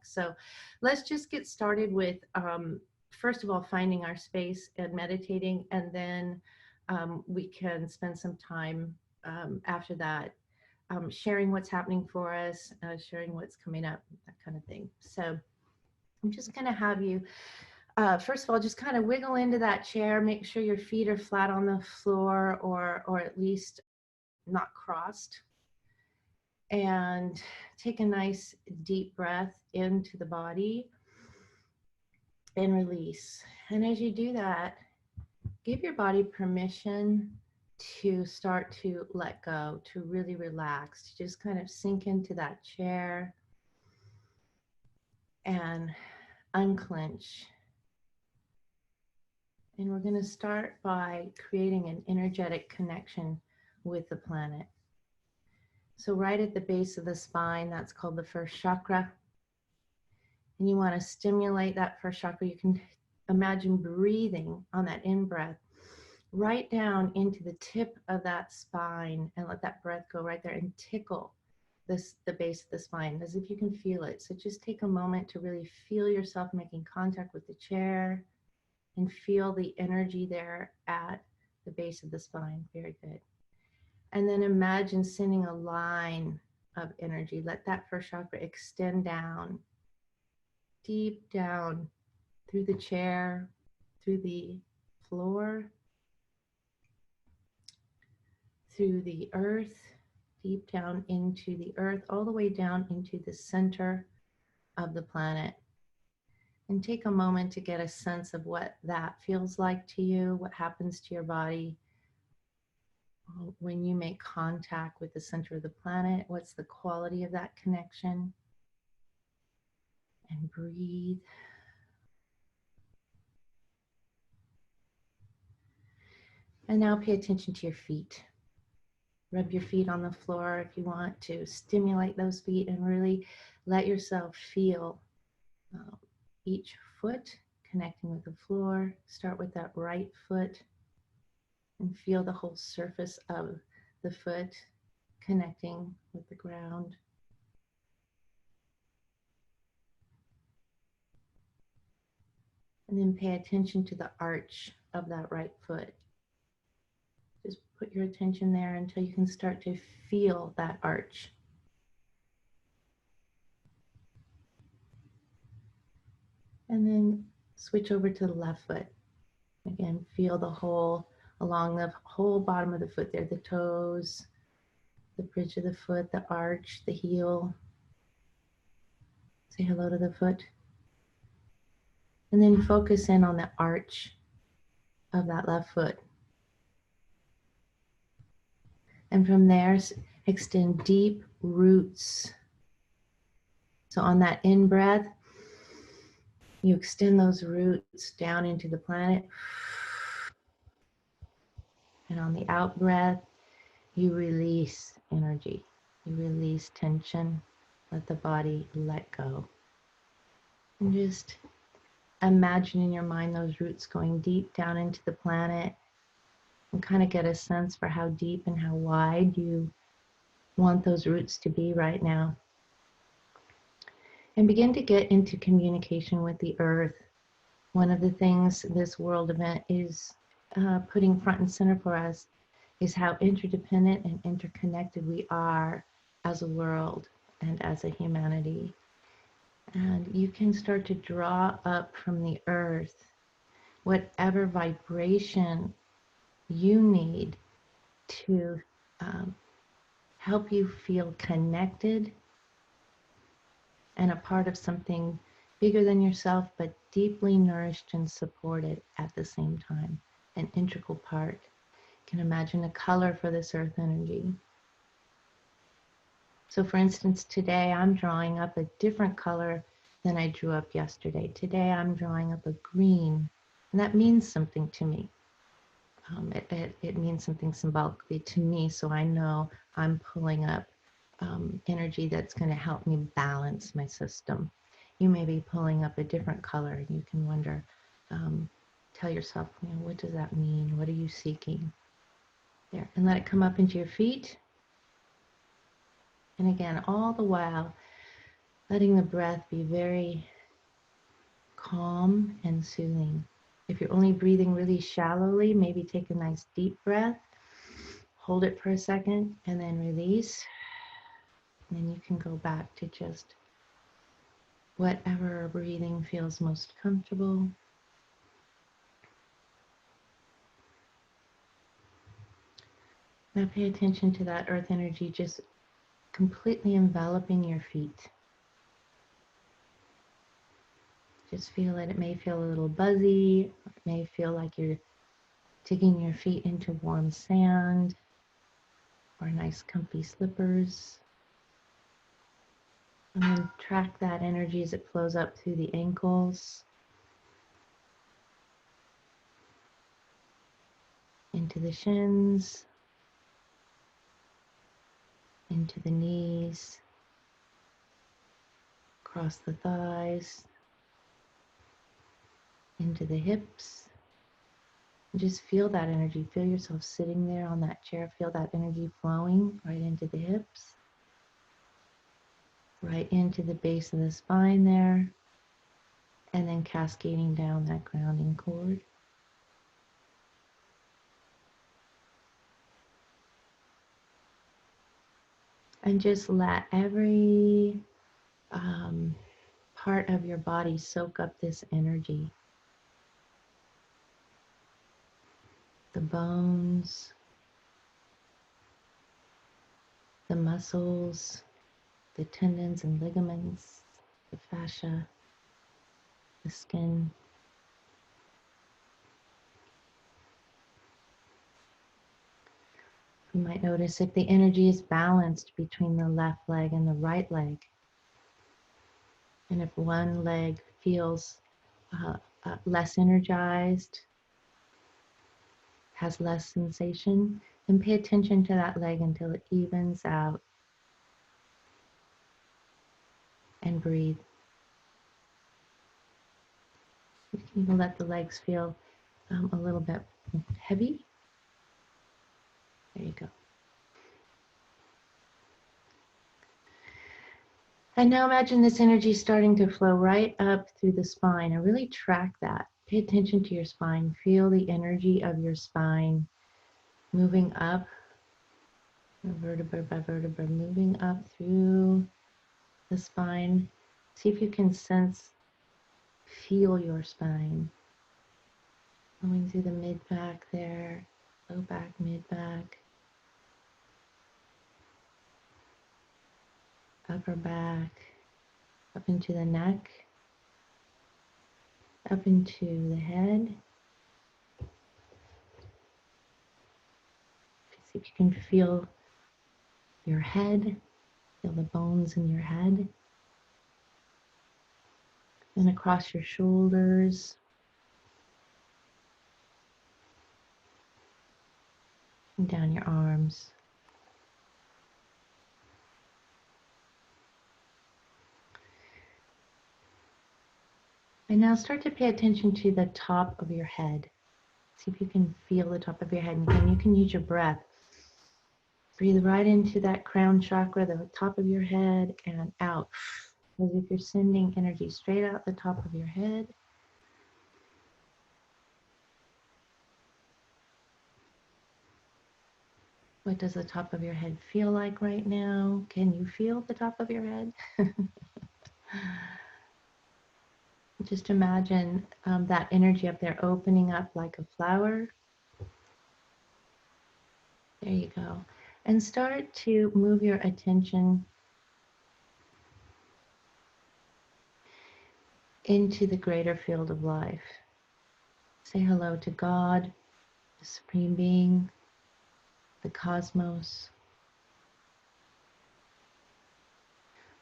relax. So let's just get started with, first of all, finding our space and meditating, and then we can spend some time after that sharing what's happening for us, sharing what's coming up, that kind of thing. So I'm just going to have you, first of all, just kind of wiggle into that chair. Make sure your feet are flat on the floor, or at least not crossed. And take a nice deep breath into the body and release. And as you do that, give your body permission to start to let go, to really relax, to just kind of sink into that chair and unclench. And we're going to start by creating an energetic connection with the planet. So right at the base of the spine, that's called the first chakra. And you want to stimulate that first chakra. You can imagine breathing on that in-breath right down into the tip of that spine, and let that breath go right there and tickle the base of the spine as if you can feel it. So just take a moment to really feel yourself making contact with the chair and feel the energy there at the base of the spine. Very good. And then imagine sending a line of energy. Let that first chakra extend down, deep down through the chair, through the floor, through the earth, deep down into the earth, all the way down into the center of the planet. And take a moment to get a sense of what that feels like to you, what happens to your body when you make contact with the center of the planet. What's the quality of that connection? And breathe. And now pay attention to your feet. Rub your feet on the floor if you want to stimulate those feet, and really let yourself feel each foot connecting with the floor. Start with that right foot and feel the whole surface of the foot connecting with the ground. And then pay attention to the arch of that right foot. Just put your attention there until you can start to feel that arch. And then switch over to the left foot. Again, feel the whole, along the whole bottom of the foot there, the toes, the bridge of the foot, the arch, the heel. Say hello to the foot. And then focus in on the arch of that left foot. And from there, extend deep roots. So on that in-breath, you extend those roots down into the planet. And on the out-breath, you release energy. You release tension. Let the body let go. And just imagine in your mind those roots going deep down into the planet, and kind of get a sense for how deep and how wide you want those roots to be right now. And begin to get into communication with the earth. One of the things this world event is putting front and center for us is how interdependent and interconnected we are as a world and as a humanity. And you can start to draw up from the earth whatever vibration you need to help you feel connected and a part of something bigger than yourself, but deeply nourished and supported at the same time, an integral part. You can imagine a color for this earth energy. So for instance, today I'm drawing up a different color than I drew up yesterday. Today I'm drawing up a green, and that means something to me. It means something symbolically to me, so I know I'm pulling up energy that's going to help me balance my system. You may be pulling up a different color, and you can wonder, tell yourself, what does that mean? What are you seeking? There, and let it come up into your feet. And again, all the while, letting the breath be very calm and soothing. If you're only breathing really shallowly, maybe take a nice deep breath, hold it for a second, and then release. And then you can go back to just whatever breathing feels most comfortable. Now pay attention to that earth energy just completely enveloping your feet. Just feel it. It may feel a little buzzy. It may feel like you're digging your feet into warm sand or nice comfy slippers. And then track that energy as it flows up through the ankles, into the shins, into the knees, across the thighs, into the hips. And just feel that energy. Feel yourself sitting there on that chair. Feel that energy flowing right into the hips, right into the base of the spine there, and then cascading down that grounding cord. And just let every part of your body soak up this energy. The bones, the muscles, the tendons and ligaments, the fascia, the skin. You might notice if the energy is balanced between the left leg and the right leg. And if one leg feels less energized, has less sensation, then pay attention to that leg until it evens out. And breathe. You can even let the legs feel a little bit heavy. There you go. And now imagine this energy starting to flow right up through the spine and really track that. Pay attention to your spine. Feel the energy of your spine moving up, vertebra by vertebra, moving up through the spine. See if you can feel your spine. Going through the mid-back there, low back, mid-back, upper back, up into the neck, up into the head. See if you can feel your head, feel the bones in your head. Then across your shoulders, and down your arms. And now start to pay attention to the top of your head. See if you can feel the top of your head. And you can use your breath. Breathe right into that crown chakra, the top of your head, and out. As if you're sending energy straight out the top of your head. What does the top of your head feel like right now? Can you feel the top of your head? Just imagine that energy up there opening up like a flower. There you go. And start to move your attention into the greater field of life. Say hello to God, the Supreme Being, the cosmos.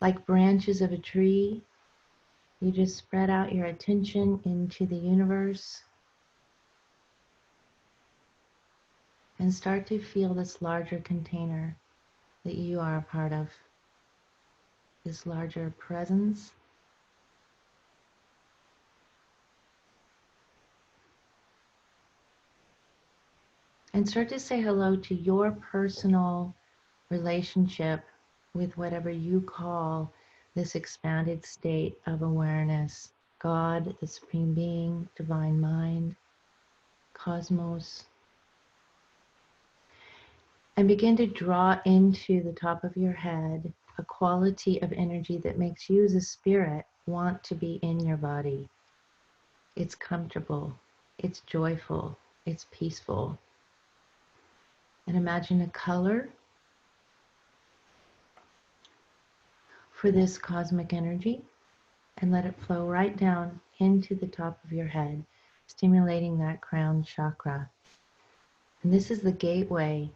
Like branches of a tree, you just spread out your attention into the universe and start to feel this larger container that you are a part of, this larger presence. And start to say hello to your personal relationship with whatever you call this expanded state of awareness, God, the Supreme Being, Divine Mind, Cosmos, and begin to draw into the top of your head a quality of energy that makes you as a spirit want to be in your body. It's comfortable, it's joyful, it's peaceful. And imagine a color for this cosmic energy and let it flow right down into the top of your head, stimulating that crown chakra. And this is the gateway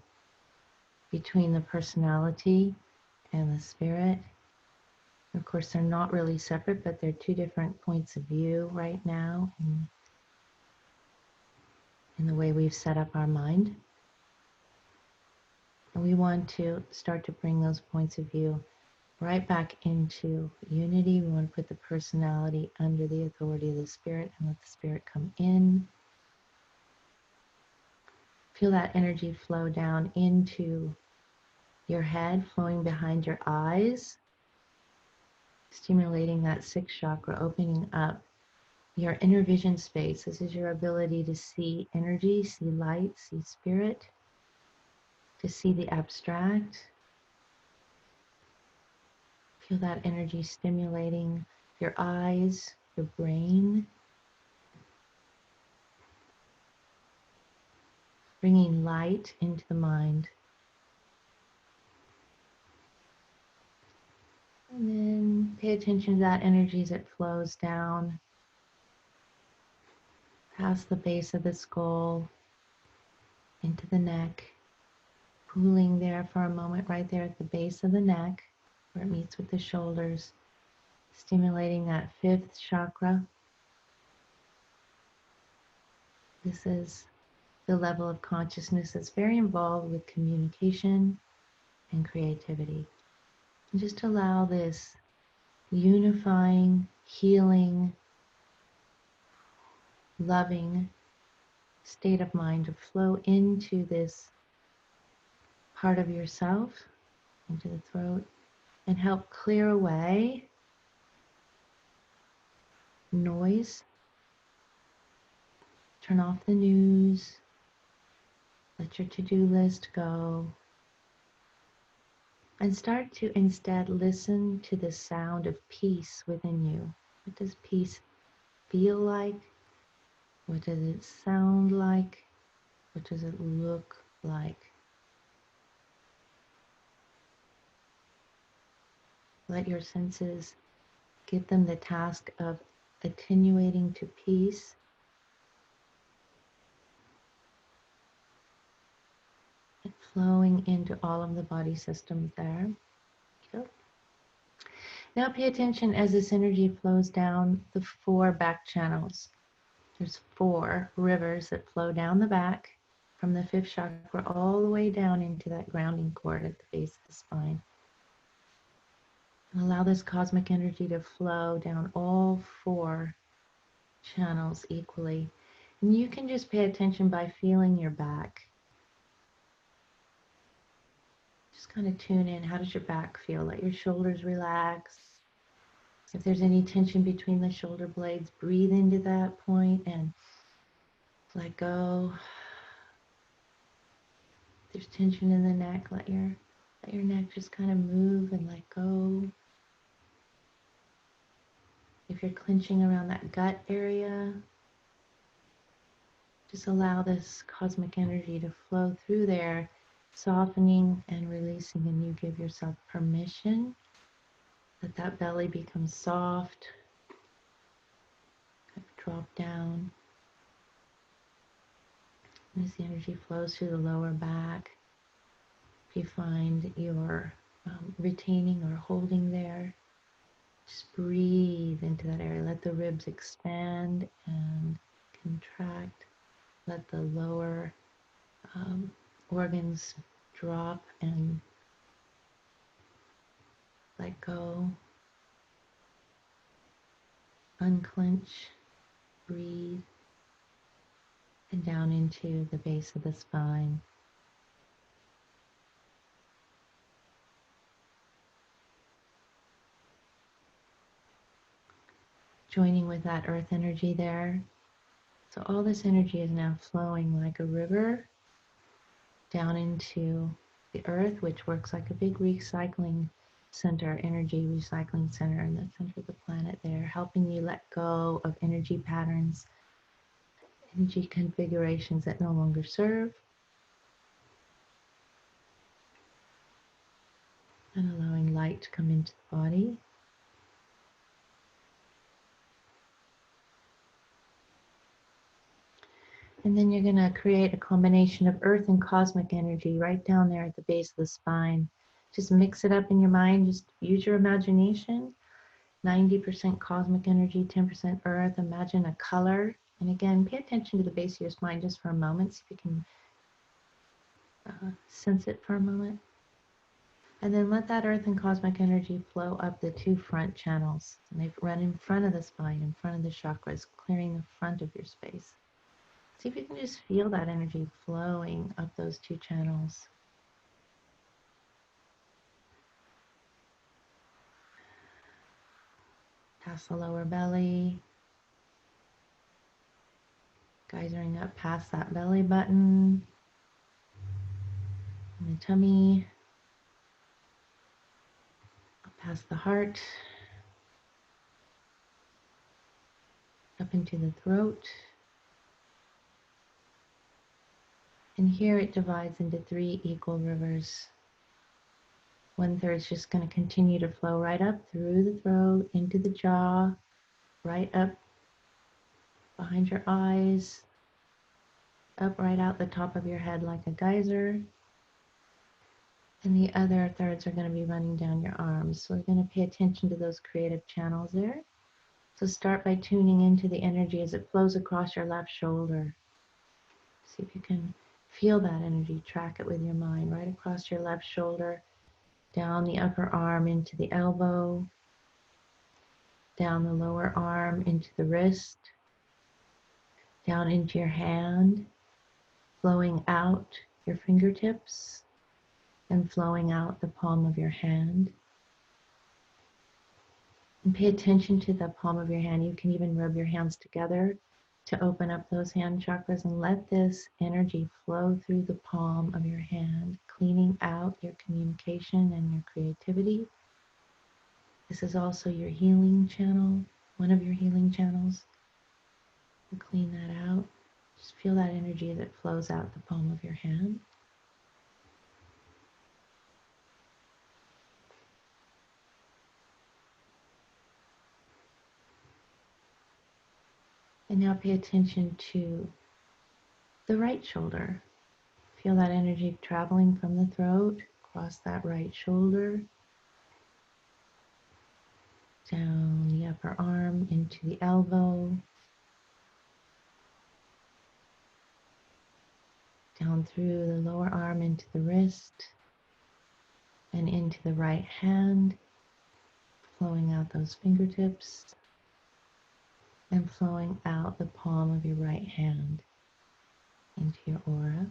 between the personality and the spirit. Of course, they're not really separate, but they're two different points of view right now in the way we've set up our mind. And we want to start to bring those points of view right back into unity. We want to put the personality under the authority of the spirit and let the spirit come in. Feel that energy flow down into your head, flowing behind your eyes, stimulating that sixth chakra, opening up your inner vision space. This is your ability to see energy, see light, see spirit, to see the abstract. Feel that energy stimulating your eyes, your brain, bringing light into the mind. And then pay attention to that energy as it flows down past the base of the skull into the neck, pooling there for a moment right there at the base of the neck where it meets with the shoulders, stimulating that fifth chakra. This is the level of consciousness that's very involved with communication and creativity. And just allow this unifying, healing, loving state of mind to flow into this part of yourself, into the throat, and help clear away noise. Turn off the news. Let your to-do list go. And start to instead listen to the sound of peace within you. What does peace feel like? What does it sound like? What does it look like? Let your senses give them the task of attenuating to peace. And flowing into all of the body systems there. Good. Now pay attention as this energy flows down the 4 back channels. There's 4 rivers that flow down the back from the 5th chakra all the way down into that grounding cord at the base of the spine. And allow this cosmic energy to flow down all 4 channels equally. And you can just pay attention by feeling your back. Just kind of tune in. How does your back feel? Let your shoulders relax. If there's any tension between the shoulder blades, breathe into that point and let go. If there's tension in the neck, let your neck just kind of move and let go. If you're clenching around that gut area, just allow this cosmic energy to flow through there, softening and releasing, and you give yourself permission. Let that belly become soft, drop down. And as the energy flows through the lower back, if you find you're retaining or holding there, just breathe into that area. Let the ribs expand and contract. Let the lower organs drop and let go. Unclench, breathe, and down into the base of the spine. joining with that earth energy there. So all this energy is now flowing like a river down into the earth, which works like a big recycling center, energy recycling center in the center of the planet there, helping you let go of energy patterns, energy configurations that no longer serve, and allowing light to come into the body. And then you're going to create a combination of earth and cosmic energy right down there at the base of the spine. Just mix it up in your mind. Just use your imagination. 90% cosmic energy, 10% earth. Imagine a color. And again, pay attention to the base of your spine just for a moment. See if you can sense it for a moment. And then let that earth and cosmic energy flow up the two front channels. And they run in front of the spine, in front of the chakras, clearing the front of your space. See if you can just feel that energy flowing up those two channels. Past the lower belly, geysering up past that belly button, and the tummy, up past the heart, up into the throat. And here it divides into 3 equal rivers. 1/3 is just going to continue to flow right up through the throat, into the jaw, right up behind your eyes, up right out the top of your head like a geyser. And the other thirds are going to be running down your arms. So we're going to pay attention to those creative channels there. So start by tuning into the energy as it flows across your left shoulder. See if you can feel that energy, track it with your mind, right across your left shoulder, down the upper arm into the elbow, down the lower arm into the wrist, down into your hand, flowing out your fingertips and flowing out the palm of your hand. And pay attention to the palm of your hand. You can even rub your hands together to open up those hand chakras and let this energy flow through the palm of your hand, cleaning out your communication and your creativity. This is also your healing channel, one of your healing channels. And clean that out. Just feel that energy as it flows out the palm of your hand. And now pay attention to the right shoulder. Feel that energy traveling from the throat, across that right shoulder, down the upper arm into the elbow, down through the lower arm into the wrist, and into the right hand, flowing out those fingertips, and flowing out the palm of your right hand into your aura.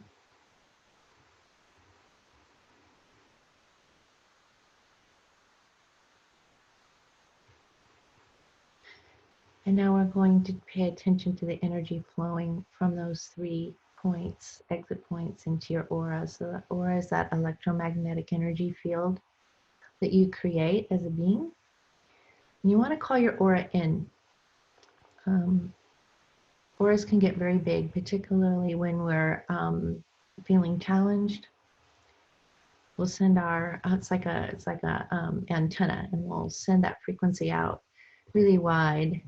And now we're going to pay attention to the energy flowing from those 3 points, exit points, into your aura. So the aura is that electromagnetic energy field that you create as a being. And you want to call your aura in. Auras can get very big, particularly when we're feeling challenged. We'll send our, it's like a antenna, and we'll send that frequency out really wide.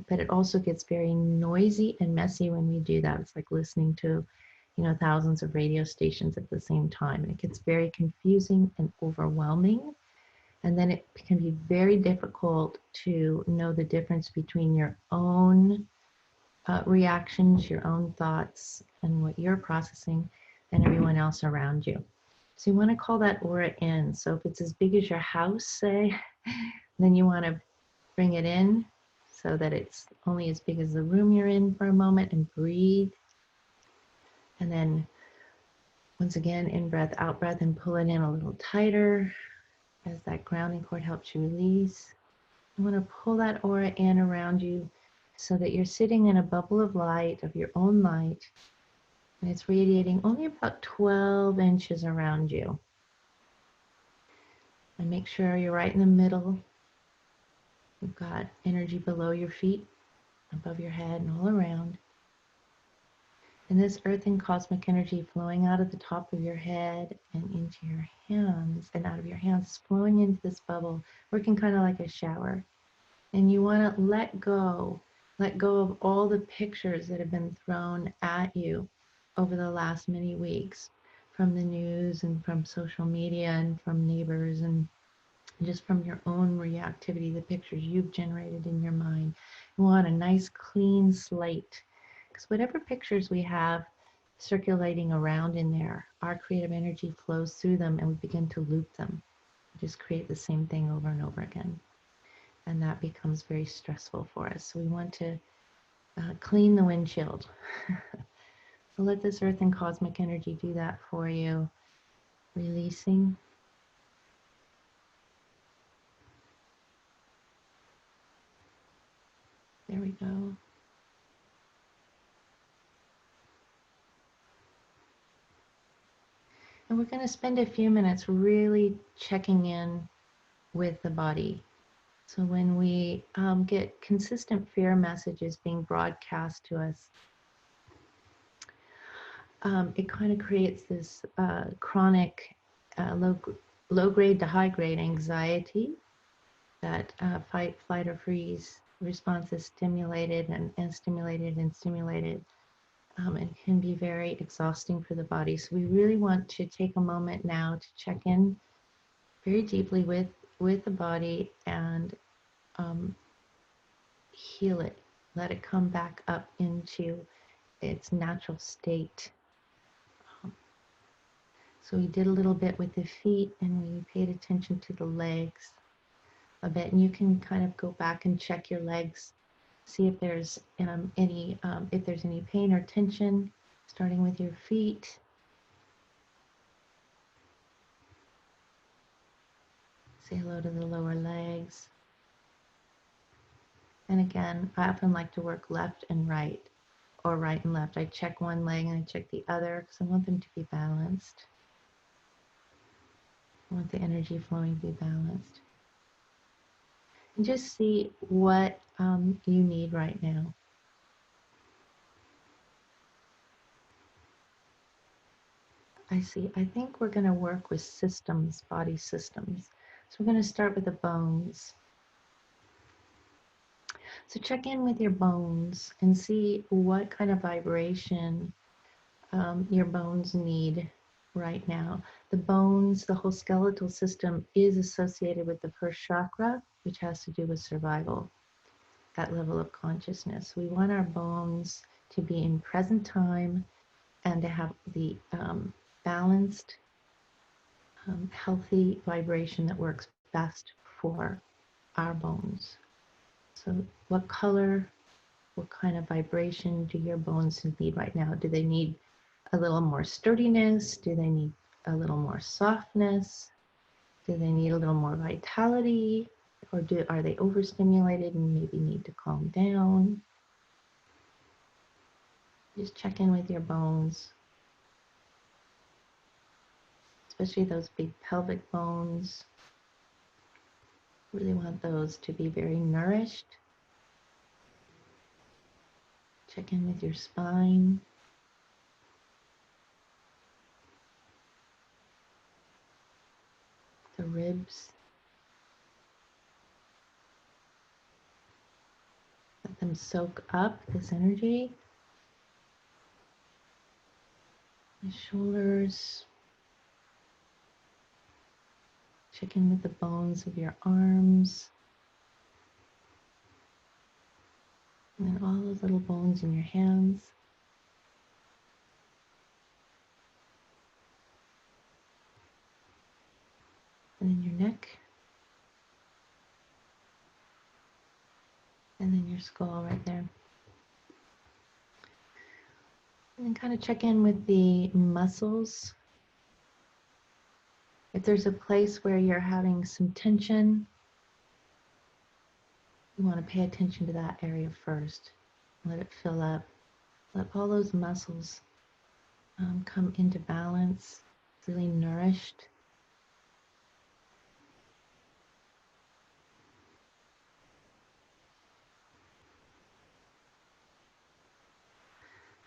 But it also gets very noisy and messy when we do that. It's like listening to, thousands of radio stations at the same time. It gets very confusing and overwhelming. And then it can be very difficult to know the difference between your own reactions, your own thoughts, and what you're processing, and everyone else around you. So you want to call that aura in. So if it's as big as your house, say, then you want to bring it in so that it's only as big as the room you're in for a moment, and breathe. And then once again, in breath, out breath, and pull it in a little tighter as that grounding cord helps you release. You want to pull that aura in around you so that you're sitting in a bubble of light, of your own light, and it's radiating only about 12 inches around you. And make sure you're right in the middle. You've got energy below your feet, above your head, and all around. And this earth and cosmic energy flowing out of the top of your head and into your hands, and out of your hands, flowing into this bubble, working kind of like a shower. And you want to let go of all the pictures that have been thrown at you over the last many weeks from the news and from social media and from neighbors and just from your own reactivity, the pictures you've generated in your mind. You want a nice clean slate, because whatever pictures we have circulating around in there, our creative energy flows through them and we begin to loop them. Just create the same thing over and over again. And that becomes very stressful for us. So we want to clean the windshield. So let this earth and cosmic energy do that for you. Releasing. There we go. And we're going to spend a few minutes really checking in with the body. So when we get consistent fear messages being broadcast to us, it kind of creates this chronic low grade to high grade anxiety. That fight, flight, or freeze response is stimulated and stimulated and stimulated. It can be very exhausting for the body. So we really want to take a moment now to check in very deeply with the body and heal it. Let it come back up into its natural state. So we did a little bit with the feet and we paid attention to the legs a bit. And you can kind of go back and check your legs, see if there's any pain or tension, starting with your feet. Say hello to the lower legs. And again, I often like to work left and right, or right and left. I check one leg and I check the other because I want them to be balanced. I want the energy flowing to be balanced. And just see what you need right now. I think we're going to work with systems, body systems. So we're going to start with the bones. So check in with your bones and see what kind of vibration your bones need right now. The bones, the whole skeletal system is associated with the first chakra, which has to do with survival, that level of consciousness. We want our bones to be in present time and to have the balanced, healthy vibration that works best for our bones. So what color, what kind of vibration do your bones need right now? Do they need a little more sturdiness? Do they need a little more softness? Do they need a little more vitality? Or are they overstimulated and maybe need to calm down? Just check in with your bones, especially those big pelvic bones. Really want those to be very nourished. Check in with your spine. The ribs. Let them soak up this energy. The shoulders. Check in with the bones of your arms. And then all those little bones in your hands. And then your neck. And then your skull right there. And then kind of check in with the muscles. If there's a place where you're having some tension, You want to pay attention to that area first. Let it fill up. Let all those muscles come into balance, really nourished.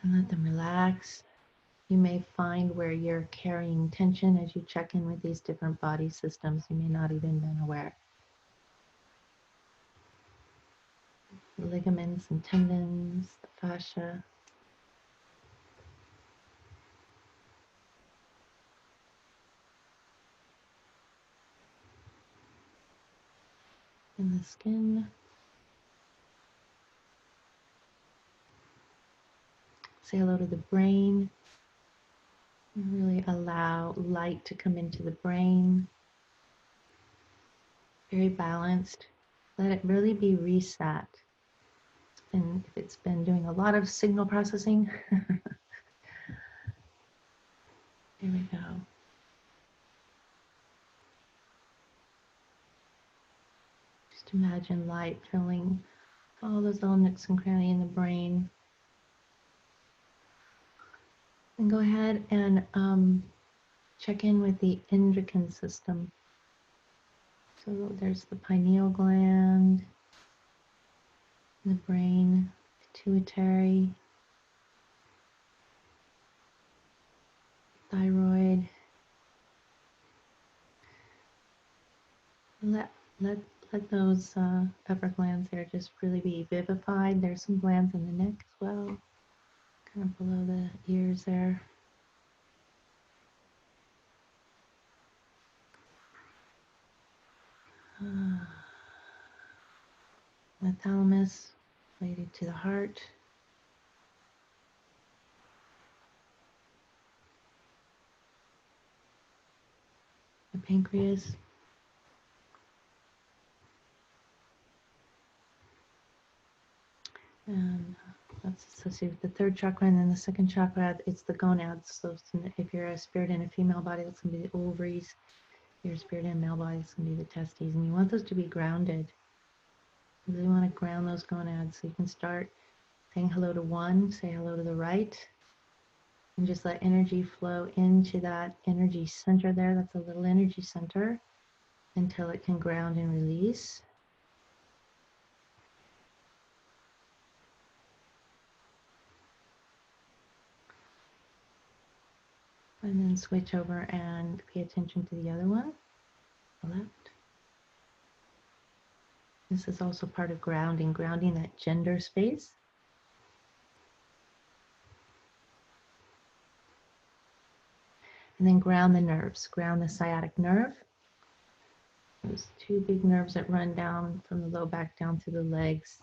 And let them relax. You may find where you're carrying tension as you check in with these different body systems. You may not even been aware. The ligaments and tendons, the fascia. In the skin. Say hello to the brain. Really allow light to come into the brain. Very balanced. Let it really be reset. If it's been doing a lot of signal processing, here we go. Just imagine light filling all those little nooks and crannies in the brain. And go ahead and check in with the endocrine system. So there's the pineal gland, the brain, pituitary, thyroid. Let those upper glands there just really be vivified. There's some glands in the neck as well, kind of below the ears there. The thalamus related to the heart. The pancreas. And that's associated with the third chakra, and then the second chakra, it's the gonads. So if you're a spirit in a female body, that's going to be the ovaries. If you're a spirit in a male body, it's going to be the testes. And you want those to be grounded. You really want to ground those gonads. So you can start saying hello to one, say hello to the right, and just let energy flow into that energy center there. That's a little energy center until it can ground and release. And then switch over and pay attention to the other one, the left. This is also part of grounding that gender space. And then ground the nerves, ground the sciatic nerve. Those two big nerves that run down from the low back down through the legs.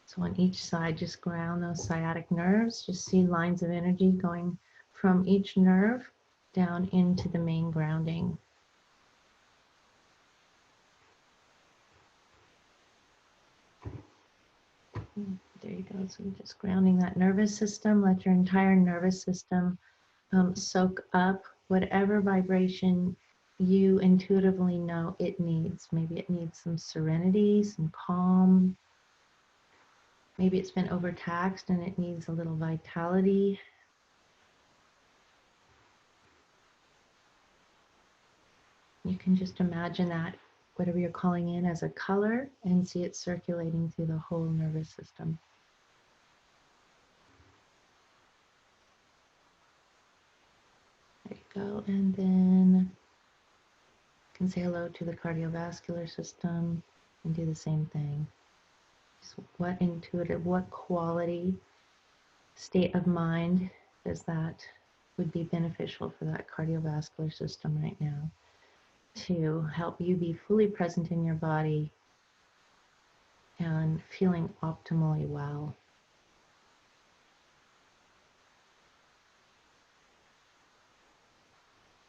So on each side, just ground those sciatic nerves. Just see lines of energy going from each nerve down into the main grounding. There you go. So just grounding that nervous system. Let your entire nervous system soak up whatever vibration you intuitively know it needs. Maybe it needs some serenity, some calm. Maybe it's been overtaxed and it needs a little vitality. You can just imagine that, whatever you're calling in, as a color, and see it circulating through the whole nervous system. There you go. And then you can say hello to the cardiovascular system and do the same thing. So what intuitive, what quality, state of mind does that would be beneficial for that cardiovascular system right now to help you be fully present in your body and feeling optimally well.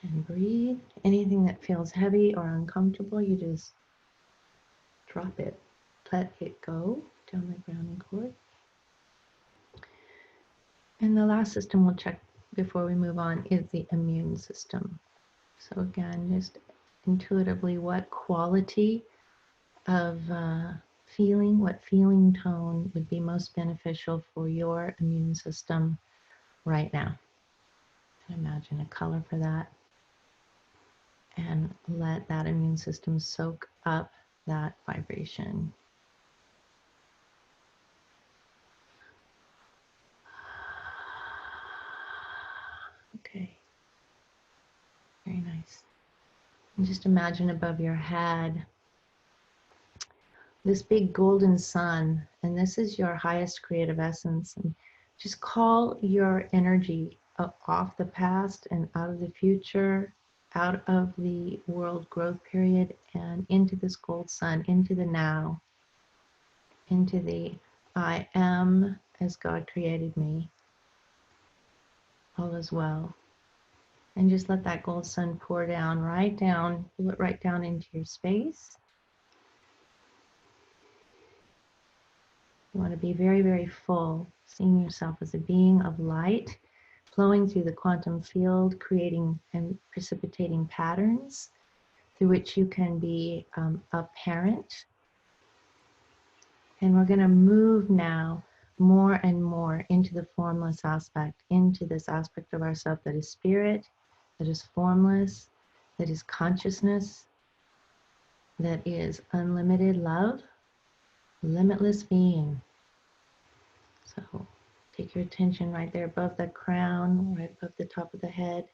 And breathe. Anything that feels heavy or uncomfortable, you just drop it. Let it go down the grounding cord. And the last system we'll check before we move on is the immune system. So again, just intuitively, what quality of feeling, what feeling tone would be most beneficial for your immune system right now. Imagine a color for that. And let that immune system soak up that vibration. Okay, very nice. And just imagine above your head this big golden sun, and this is your highest creative essence. And just call your energy off the past and out of the future, out of the world growth period, and into this gold sun, into the now, into the I am as God created me. All is well. And just let that gold sun pour down, pull it right down into your space. You want to be very, very full, seeing yourself as a being of light, flowing through the quantum field, creating and precipitating patterns through which you can be a parent. And we're going to move now more and more into the formless aspect, into this aspect of ourself that is spirit, that is formless, that is consciousness, that is unlimited love, limitless being. So take your attention right there above the crown, right above the top of the head,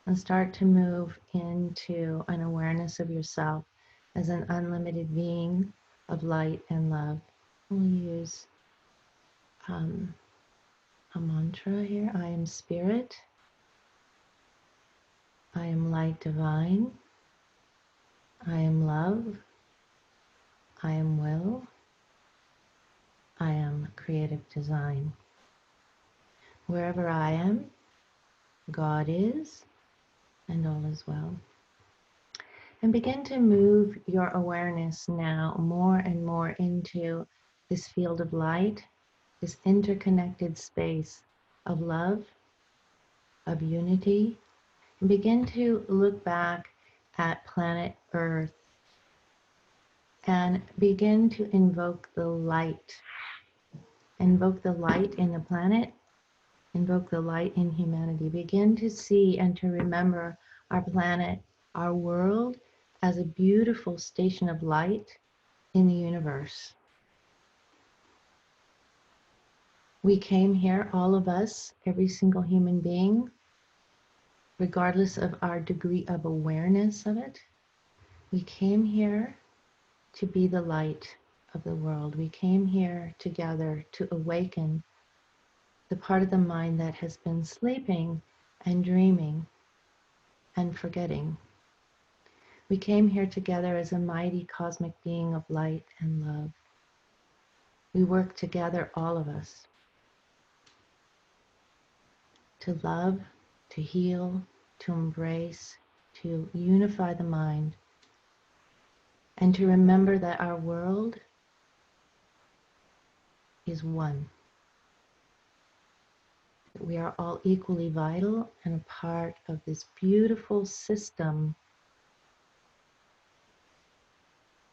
and start to move into an awareness of yourself as an unlimited being of light and love. We'll use a mantra here. I am spirit. I am light divine. I am love. I am will. I am creative design. Wherever I am, God is, and all is well. And begin to move your awareness now more and more into this field of light, this interconnected space of love, of unity. And begin to look back at planet Earth and begin to invoke the light. Invoke the light in the planet. Invoke the light in humanity. Begin to see and to remember our planet, our world, as a beautiful station of light in the universe. We came here, all of us, every single human being, regardless of our degree of awareness of it. We came here to be the light of the world. We came here together to awaken the part of the mind that has been sleeping and dreaming and forgetting. We came here together as a mighty cosmic being of light and love. We work together, all of us, to love, to heal, to embrace, to unify the mind, and to remember that our world is one. That we are all equally vital and a part of this beautiful system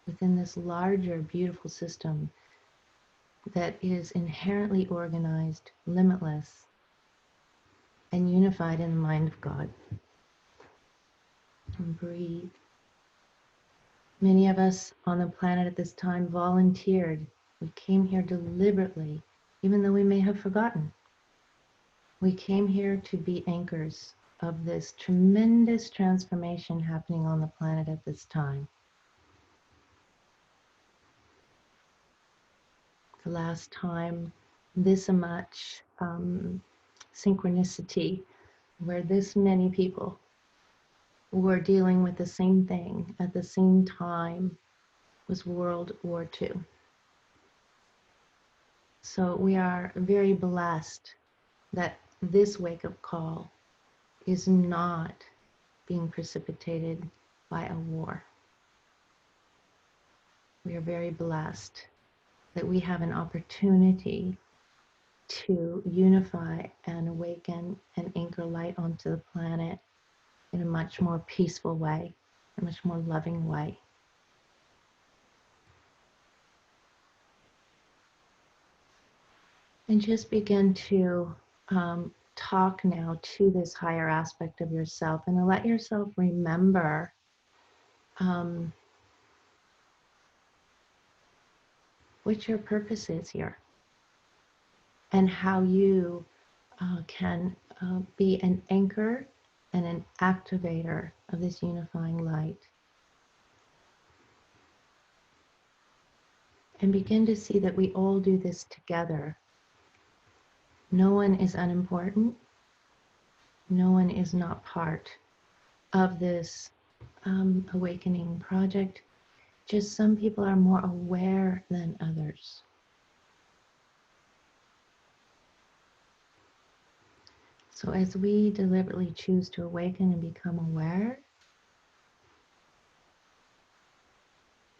within this larger, beautiful system that is inherently organized, limitless, and unified in the mind of God. And breathe. Many of us on the planet at this time volunteered. We came here deliberately, even though we may have forgotten. We came here to be anchors of this tremendous transformation happening on the planet at this time. The last time this much synchronicity, where this many people were dealing with the same thing at the same time, was World War II. So we are very blessed that this wake-up call is not being precipitated by a war. We are very blessed that we have an opportunity to unify and awaken and anchor light onto the planet in a much more peaceful way, a much more loving way. And just begin to talk now to this higher aspect of yourself and to let yourself remember um, what your purpose is here and how you can be an anchor and an activator of this unifying light. And begin to see that we all do this together. No one is unimportant. No one is not part of this awakening project. Just some people are more aware than others. So as we deliberately choose to awaken and become aware,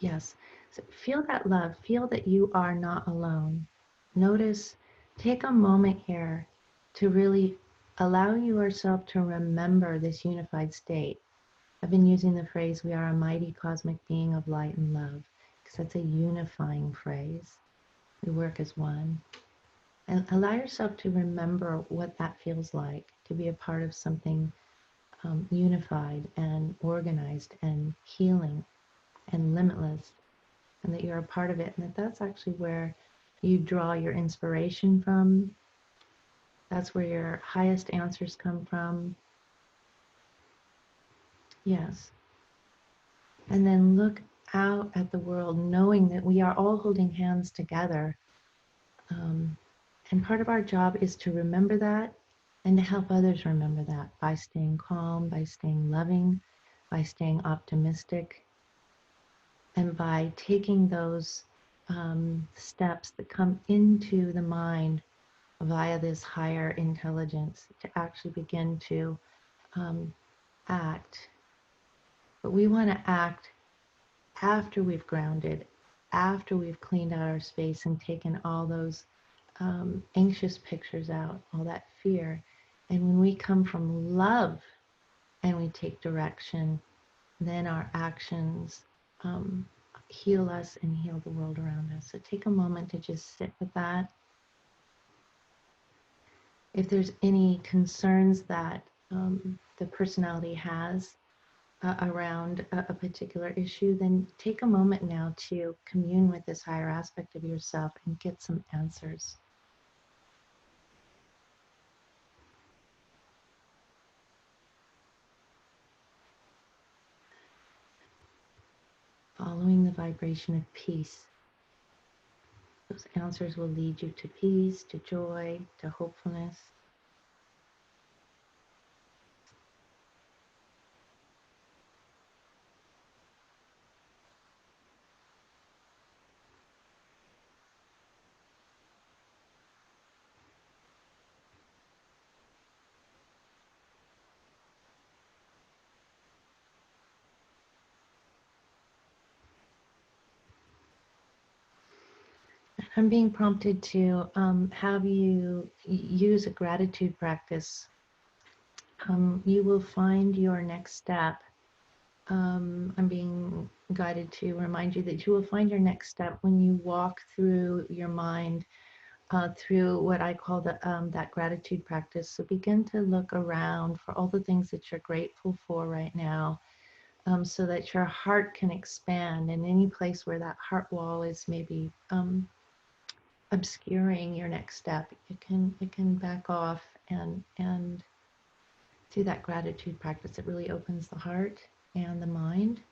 yes, so feel that love, feel that you are not alone. Notice, take a moment here to really allow yourself to remember this unified state. I've been using the phrase, we are a mighty cosmic being of light and love, because that's a unifying phrase. We work as one. And allow yourself to remember what that feels like, to be a part of something unified and organized and healing and limitless, and that you're a part of it, and that that's actually where you draw your inspiration from. That's where your highest answers come from. Yes. And then look out at the world knowing that we are all holding hands together. And part of our job is to remember that and to help others remember that by staying calm, by staying loving, by staying optimistic, and by taking those steps that come into the mind via this higher intelligence to actually begin to um, act. But we want to act after we've grounded, after we've cleaned out our space and taken all those anxious pictures out, all that fear. And when we come from love and we take direction, then our actions um, heal us and heal the world around us. So take a moment to just sit with that. If there's any concerns that the personality has around a particular issue, then take a moment now to commune with this higher aspect of yourself and get some answers. Following the vibration of peace. Those answers will lead you to peace, to joy, to hopefulness. I'm being prompted to have you use a gratitude practice. You will find your next step. I'm being guided to remind you that you will find your next step when you walk through your mind through what I call that gratitude practice. So begin to look around for all the things that you're grateful for right now, so that your heart can expand. And any place where that heart wall is maybe obscuring your next step, it can back off, and through that gratitude practice, it really opens the heart and the mind.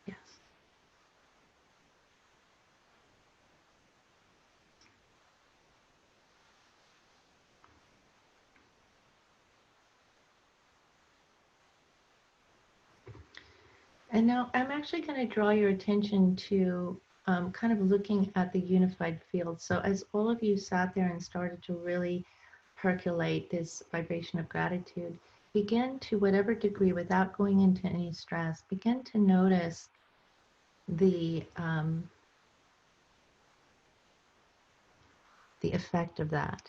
Yes. And now I'm actually going to draw your attention to kind of looking at the unified field. So as all of you sat there and started to really percolate this vibration of gratitude, begin to, whatever degree, without going into any stress, begin to notice the effect of that.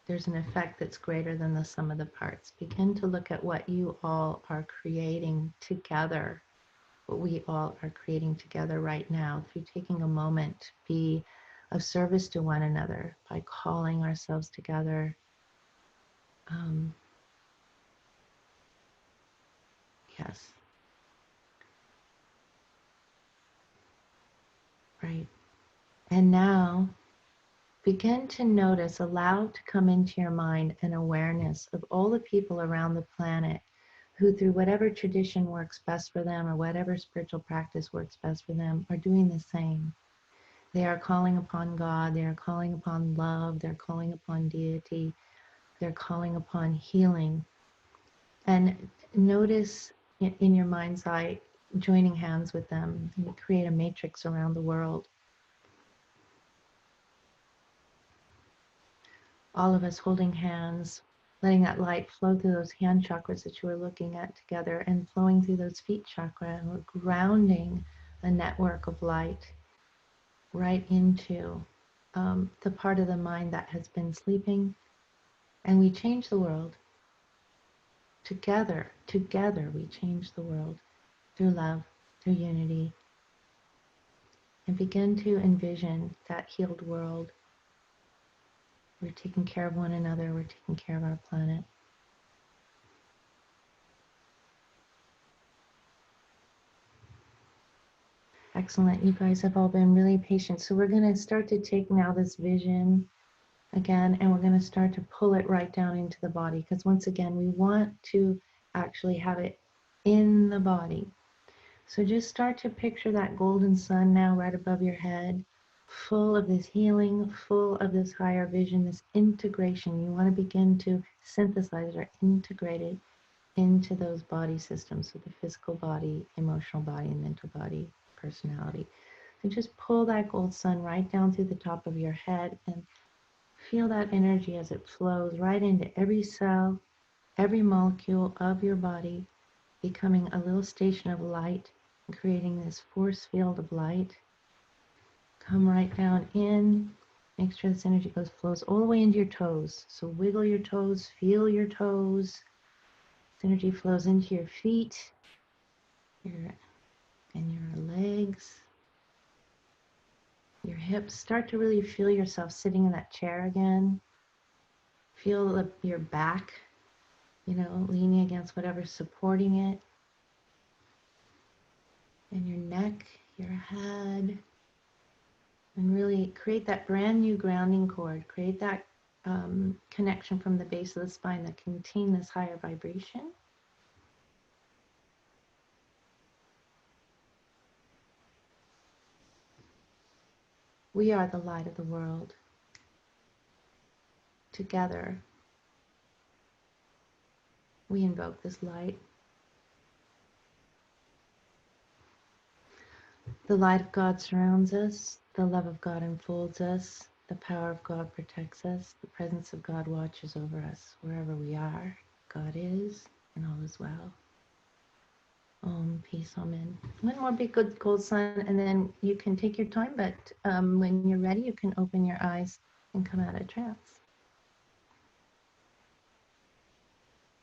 there's an effect that's greater than the sum of the parts. Begin to look at what you all are creating together, what we all are creating together right now through taking a moment to be of service to one another by calling ourselves together. Um, yes, right. And now begin to notice, allow to come into your mind an awareness of all the people around the planet who, through whatever tradition works best for them or whatever spiritual practice works best for them, are doing the same. They are calling upon God, they are calling upon love, they're calling upon deity, they're calling upon healing. And notice in your mind's eye, joining hands with them, and create a matrix around the world. All of us holding hands, letting that light flow through those hand chakras that you were looking at together and flowing through those feet chakra. And we're grounding a network of light right into the part of the mind that has been sleeping. And we change the world. Together we change the world through love, through unity, and begin to envision that healed world. We're taking care of one another, we're taking care of our planet. Excellent. You guys have all been really patient. So we're going to start to take now this vision again, and we're going to start to pull it right down into the body, because once again, we want to actually have it in the body. So just start to picture that golden sun now right above your head, full of this healing, full of this higher vision, this integration. You want to begin to synthesize or integrate it into those body systems, so the physical body, emotional body, and mental body, personality. So just pull that gold sun right down through the top of your head and feel that energy as it flows right into every cell, every molecule of your body, becoming a little station of light and creating this force field of light. Come right down in. Make sure this energy flows all the way into your toes. So wiggle your toes, feel your toes. This energy flows into your feet, and your legs, your hips. Start to really feel yourself sitting in that chair again. Feel your back, leaning against whatever's supporting it. And your neck, your head. And really create that brand new grounding cord. Create that connection from the base of the spine that can contain this higher vibration. We are the light of the world. Together, we invoke this light. The light of God surrounds us. The love of God enfolds us. The power of God protects us. The presence of God watches over us wherever we are. God is, and all is well. Peace, amen. One more big good gold sun, and then you can take your time, but when you're ready, you can open your eyes and come out of trance.